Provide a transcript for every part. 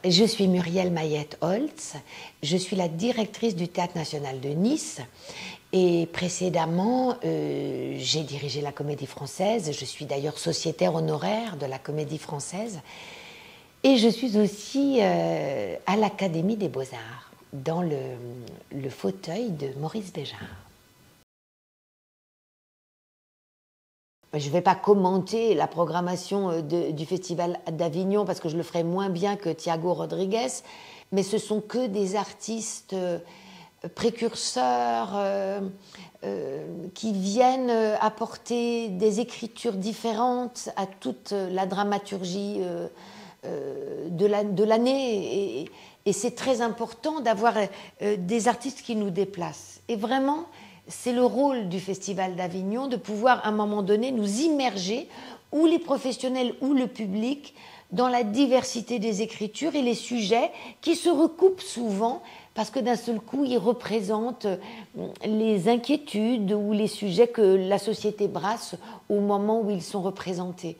Je suis Muriel Mayette-Holtz, je suis la directrice du Théâtre National de Nice et précédemment j'ai dirigé la Comédie Française, je suis d'ailleurs sociétaire honoraire de la Comédie Française et je suis aussi à l'Académie des Beaux-Arts dans le fauteuil de Maurice Béjart. Je ne vais pas commenter la programmation du Festival d'Avignon parce que je le ferai moins bien que Thiago Rodrigues, mais ce sont que des artistes précurseurs qui viennent apporter des écritures différentes à toute la dramaturgie de l'année. Et c'est très important d'avoir des artistes qui nous déplacent. Et vraiment, c'est le rôle du Festival d'Avignon de pouvoir, à un moment donné, nous immerger, ou les professionnels ou le public, dans la diversité des écritures et les sujets qui se recoupent souvent parce que d'un seul coup, ils représentent les inquiétudes ou les sujets que la société brasse au moment où ils sont représentés.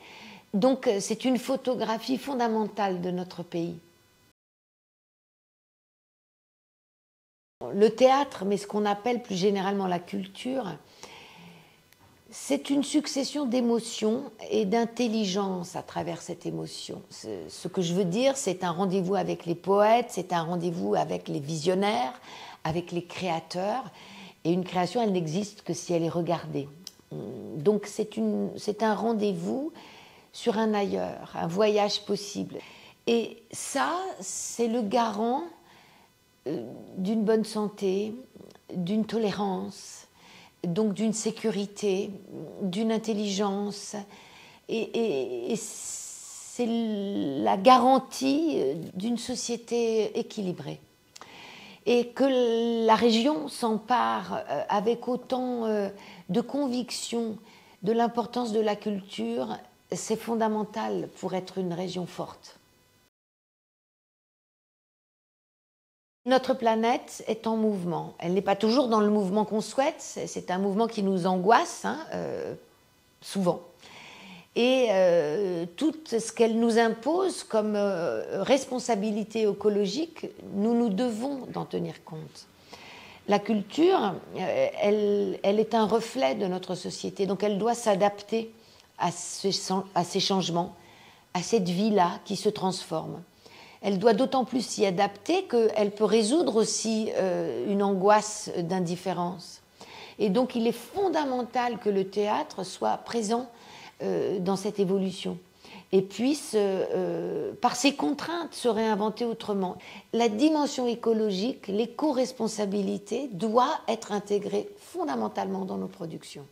Donc, c'est une photographie fondamentale de notre pays. Le théâtre, mais ce qu'on appelle plus généralement la culture, c'est une succession d'émotions et d'intelligence à travers cette émotion. Ce que je veux dire, c'est un rendez-vous avec les poètes, c'est un rendez-vous avec les visionnaires, avec les créateurs. Et une création, elle n'existe que si elle est regardée. Donc c'est un rendez-vous sur un ailleurs, un voyage possible. Et ça, c'est le garant d'une bonne santé, d'une tolérance, donc d'une sécurité, d'une intelligence. Et c'est la garantie d'une société équilibrée. Et que la région s'empare avec autant de conviction de l'importance de la culture, c'est fondamental pour être une région forte. Notre planète est en mouvement. Elle n'est pas toujours dans le mouvement qu'on souhaite. C'est un mouvement qui nous angoisse, souvent. Et tout ce qu'elle nous impose comme responsabilité écologique, nous devons d'en tenir compte. La culture, elle est un reflet de notre société, donc elle doit s'adapter à ces changements, à cette vie-là qui se transforme. Elle doit d'autant plus s'y adapter qu'elle peut résoudre aussi une angoisse d'indifférence. Et donc il est fondamental que le théâtre soit présent dans cette évolution et puisse, par ses contraintes, se réinventer autrement. La dimension écologique, l'éco-responsabilité doit être intégrée fondamentalement dans nos productions.